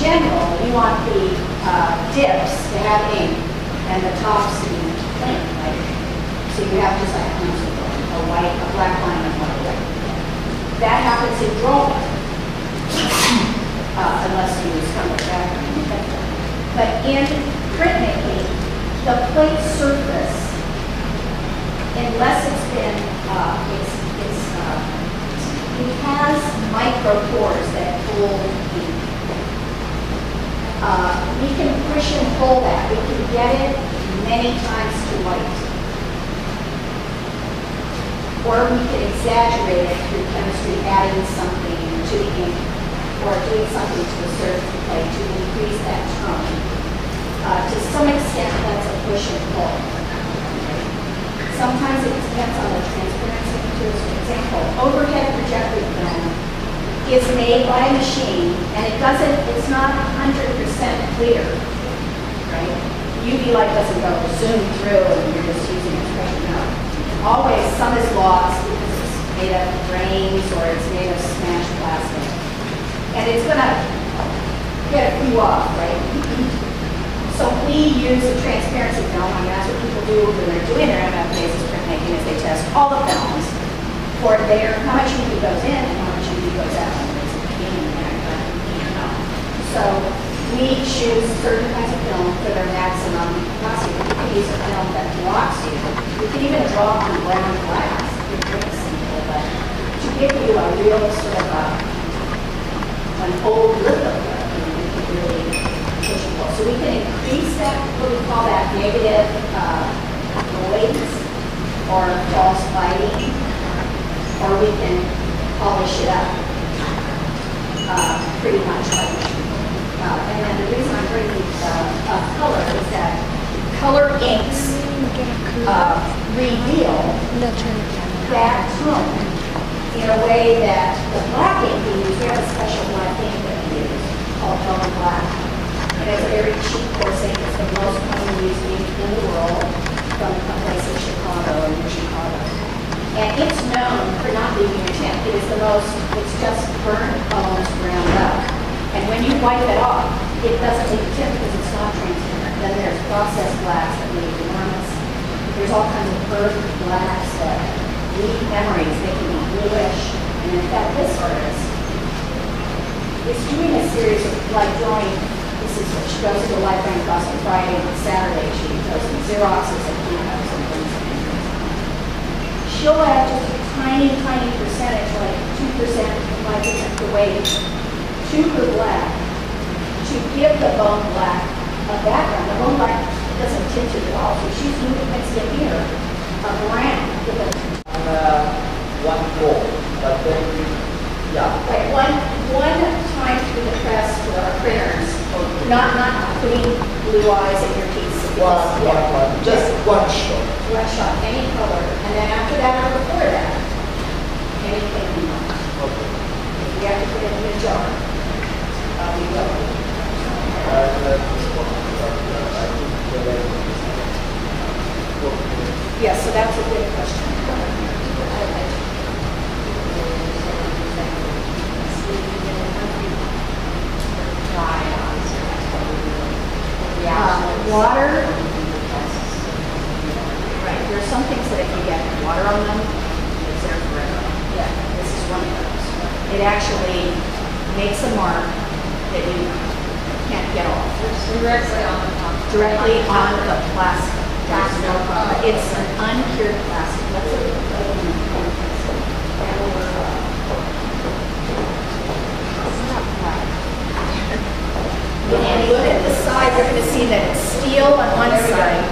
general, you want the dips to have ink and the tops to be clean. Like, so you have just like a white, a black line and white. That happens in drawing, unless you use color background. But in printmaking, the plate surface, unless it's been, it has micropores that hold ink. We can push and pull that. We can get it many times to white. Or we can exaggerate it through chemistry, adding something to the ink or doing something to the surface of the plate to increase that tone. To some extent, that's a push and pull. Sometimes it depends on the transparency materials. For example, overhead projector film is made by a machine, and it's not 100% clear, right? UV light doesn't go zoom through and you're just using expression. No. Always some is lost because it's made of grains or it's made of smashed plastic. And it's going to get a few off, right? So we use a transparency film. I mean, that's what people do when they're doing their MFAs is printmaking, is they test all the films for how much UV goes in and how much UV goes out. So we choose certain kinds of film for their maximum capacity. We can use a film that blocks you. We can even draw on brown glass. It's very simple, but to give you a real sort of an old look of it, we can really push and pull. So we can increase that, what we call that negative noise or false lighting, or we can polish it up pretty much like and then the reason I'm bringing up color is that color inks reveal that tone in a way that the black ink we use, we have a special black ink that we use called Bone Black. And it's a very cheap coarse ink. It's the most commonly used ink in the world from a place in Chicago, near Chicago. And it's known for not leaving your tint. It is the most, it's just burnt almost ground up. And when you wipe it off, it doesn't leave a tint because it's not transparent. Then there's processed blacks that leave enormous. There's all kinds of earth blacks that leave memories. They can be bluish. And in fact, this artist is doing a series of like drawing. This is what she goes to the library across on Friday and on Saturday. She does some Xeroxes and cleanups and things. She'll add just a tiny, tiny percentage, like 2%, 5% the weight, to her black to give the bone black a background. The bone black doesn't tint it at all, so she's moving mixed in here a brown. One goal, but then yeah. Right, one time through the press for our printers, not putting blue eyes in your piece. Just one shot. One shot, any color, and then after that or before that, anything you want. Okay. If you have to put it in a jar. We will. Yes, so that's a good question. Water. Right, there are some things that if you get water on them, it's there forever. Yeah, this is one of those. It actually makes a mark that you can't get off. Directly on the top. Directly on the plastic. That's no problem. It's an uncured plastic. Let's look at and look at the side, you're going to see that it's steel on one side.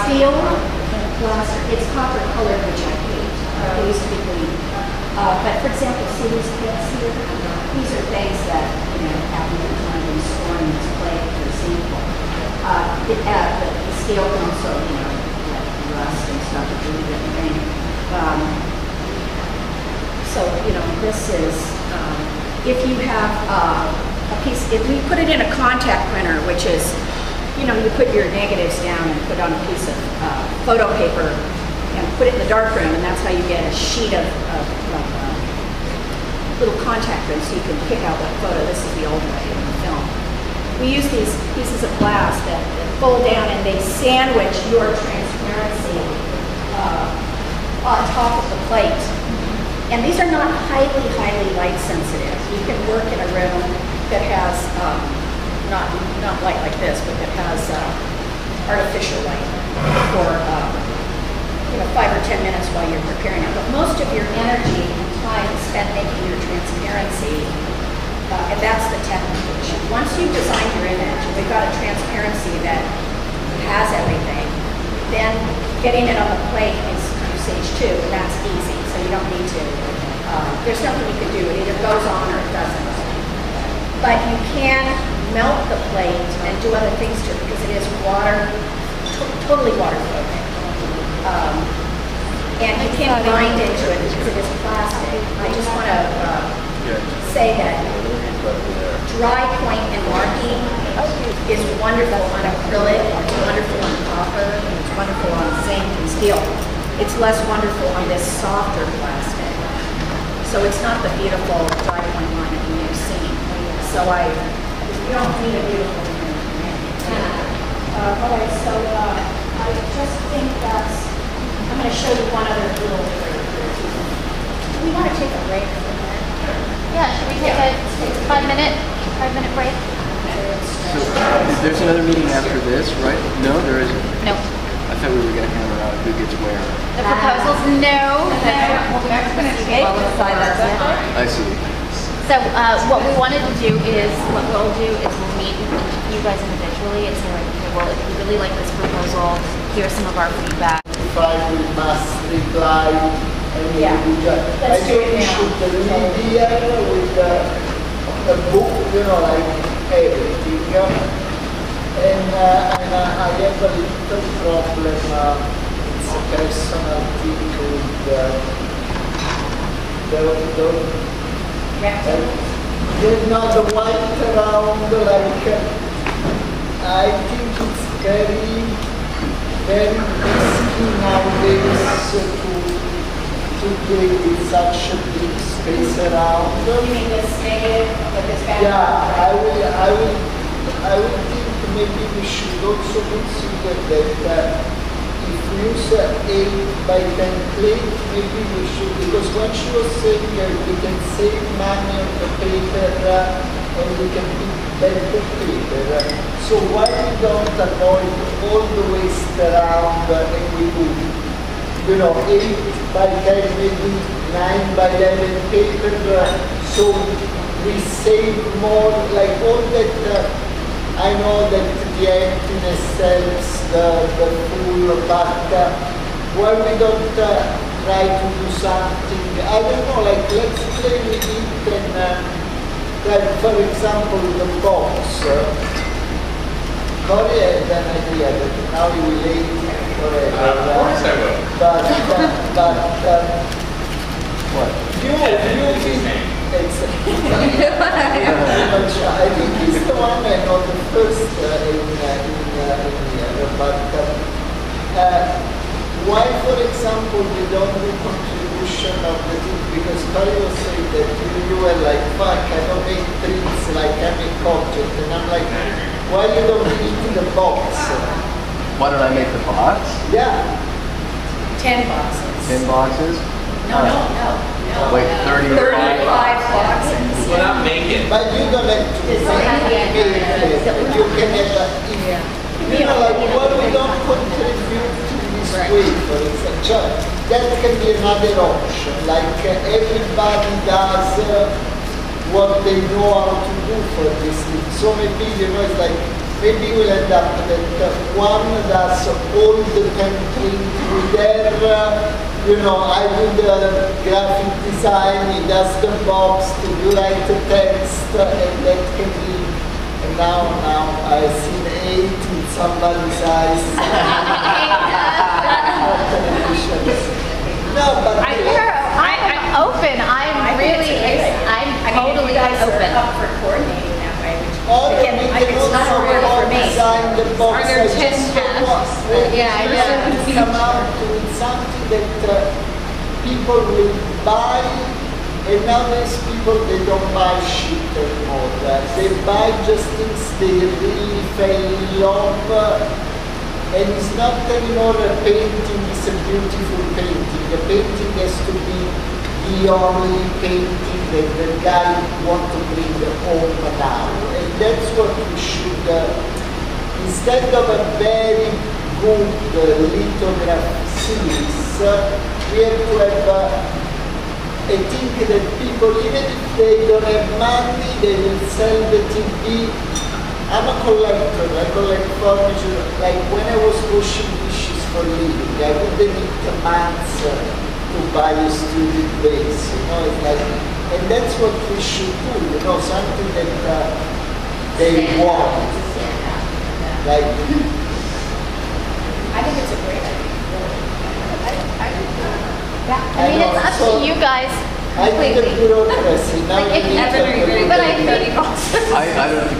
Steel and plastic. It's copper colored, which I hate. It used to be green. But for example, see these pits here? These are things that, have been time in storing this plate, for example. The steel can also, like rust and stuff if you leave it in the rain. So, this is, if you have a piece, if we put it in a contact printer, which is, you put your negatives down and put on a piece of photo paper and put it in the darkroom, and that's how you get a sheet of like little contact print so you can pick out what photo. This is the old way. we use these pieces of glass that fold down and they sandwich your transparency on top of the plate. And these are not highly, highly light sensitive. You can work in a room that has, not light like this, but that has artificial light for 5 or 10 minutes while you're preparing it. But most of your energy and time is spent making your transparency, and that's the technical issue. Once you've designed your image, and we've got a transparency that has everything, then getting it on the plate is stage 2, and that's easy, so you don't need to. There's nothing you can do. It either goes on or it doesn't. But you can melt the plate and do other things to it because it is totally water-proofing. And you can't grind into it because it is plastic. I just want to say that dry point and marking is wonderful on acrylic, it's wonderful on copper, and it's wonderful on zinc and steel. It's less wonderful on this softer plastic. So it's not the beautiful dry point line that you've seen. So you don't need a beautiful all right, so I just think I'm going to show you one other little trick. Do we want to take a break for a minute? Yeah, should we take a 5-minute break? So there's another meeting after this, right? No, there isn't. No. I thought we were going to hammer out who gets where. The proposals, no. I see. So what we wanted to do is, what we'll do is we'll meet with you guys individually and say, like, okay, well, if you really like this proposal, here's some of our feedback. If I will must reply, and Yeah. I Let's do think it we now. should leave here with a book, like everything. And I have a little problem, it's a personal thing with the white around, I think it's very, very risky nowadays to play with such a big space around. You mean this negative, but this background? Yeah, I will think maybe we should also consider that if we use 8 by 10 plate, maybe we should, because when she was saying we can save money on the paper and we can put better paper. So why we don't avoid all the waste around and we do, 8 by 10, maybe 9 by 11 paper, so we save more, like all that. I know that the emptiness helps the full, but why we don't try to do something, I don't know, like let's play with it and, like for example, the box. Corey had an idea that now we will late forever. Of course I will. But What? I think he's the one I know the first in here, but why, for example, we don't do contribution of the thing, because Kari was saying that you were like, fuck, I don't make treats like I make object, and I'm like, why you don't eat the box? Why don't I make the box? Yeah. 10 boxes. 10 boxes? No. Wait, 35 boxes. Well, not make it. But you don't have to It's make not it. You can have like what we don't contribute to this way, for example. That can be another option. Like everybody does what they know how to do for this thing. So maybe, it's like, maybe we'll end up that one does all the template with their, I do the graphic design, he does the box to write the text, and that can be, and now I've seen 8 in somebody's eyes. No, but I'm open. I'm totally open. Up for coordinating that way. or we Again, can it's not also a word for me. design the box. Are there I 10 just don't tasks? want- Yeah, I know. Come out with something that people will buy, and nowadays people, they don't buy shit anymore. They buy just things they really fell in love, and it's not anymore a painting, it's a beautiful painting. The painting has to be the only painting that the guy wants to bring home now. And that's what we should, instead of a very good lithograph series, we have to have I think that people, even if they don't have money, they will sell the TV. I'm a collector, I collect furniture. Like when I was washing dishes for a living, I wouldn't need months to buy a studio base, it's like, and that's what we should do, something that they want. Like, I think it's a great idea. Yeah, I mean, it's up to you guys I think the completely. bureaucracy, now Like, if we need that's to what put it but I in. think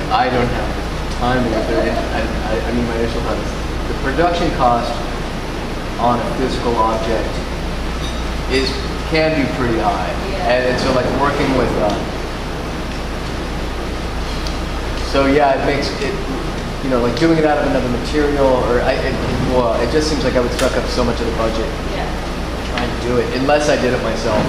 I don't have the time to get there. I mean, my initial thought is the production cost on a physical object can be pretty high, and so like working with. So yeah, it makes it. Like doing it out of another material, or it just seems like I would suck up so much of the budget. Trying to do it, unless I did it myself.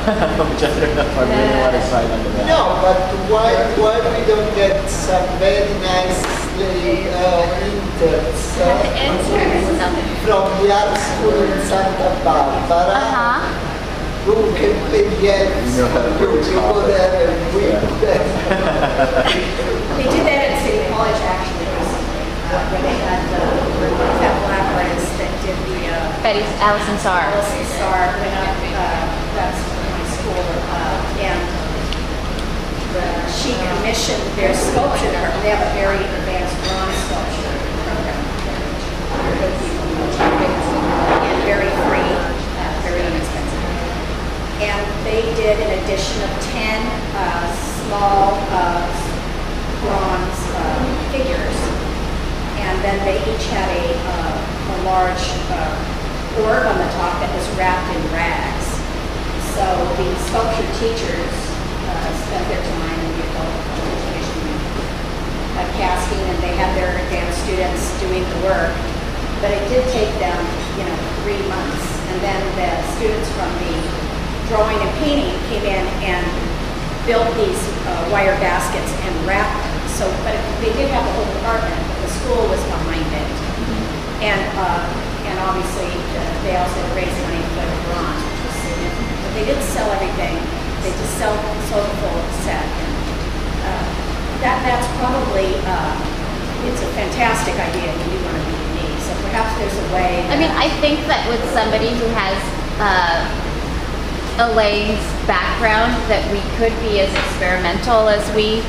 Which I don't know if I really want to sign under that. No, but why we don't get some very nice interns from the art school in Santa Barbara who can play piano? You know how to You produce go coffee. there and whip them. They did that at City College actually recently, when they had that black artist that did the Betty's Allison Sarr. Allison Sarr went up, that's my school, and she commissioned their sculpture. They have a very advanced bronze sculpture program. And very free, very inexpensive. And they did an edition of 10 small bronze figures, and then they each had a large orb on the top that was wrapped in rags. So the sculpture teachers spent their time in the adult education casting, and they had their advanced students doing the work. But it did take them, 3 months, and then the students from the drawing and painting came in and built these wire baskets and wrapped them. So, but they did have a whole department, but the school was behind it. And obviously, they also raised money for the bronze, which was significant. But they didn't sell everything. They just sold the full set. And that's probably, it's a fantastic idea if you want to be unique. So perhaps there's a way. I mean, I think that with somebody who has Elaine's background, that we could be as experimental as we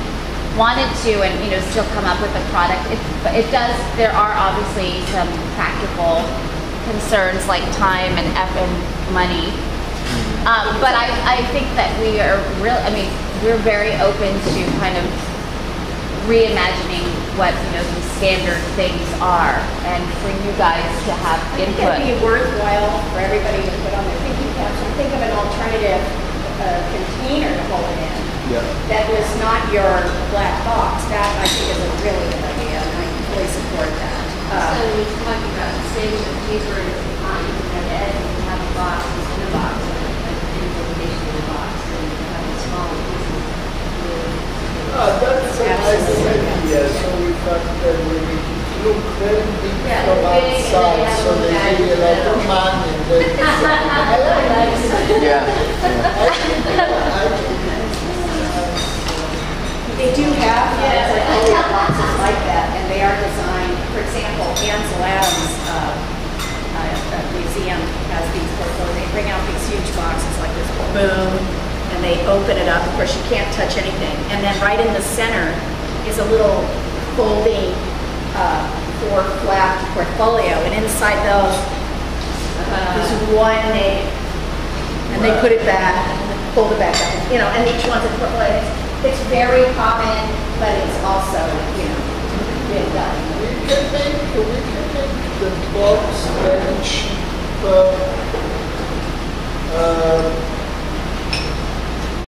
wanted to, and still come up with a product. It does. There are obviously some practical concerns like time and effort and money, but I think that we are real. I mean, we're very open to kind of reimagining what these standard things are, and for you guys to have I think input. it'd be worthwhile for everybody to put on their thinking caps and think of an alternative container to hold it in. Yeah. That was not your black box. That I think is a really good idea, and I fully support that. So he's talking about saving the paper on the edge and have a box in a box, like an implementation in a box, and having smaller pieces. That's a nice idea. So we thought that we make it look very big from outside, so they give you a lot of money. And then I like this. Yeah. I think They do have boxes like that, and they are designed. For example, Ansel Adams Museum has these portfolios. They bring out these huge boxes like this, boom, and they open it up. Of course, you can't touch anything. And then right in the center is a little folding 4-flap portfolio, and inside those is one name, and they put it back, fold it back up, and each one's a portfolio. It's very common, but it's also, really done. we can make the box very cheap.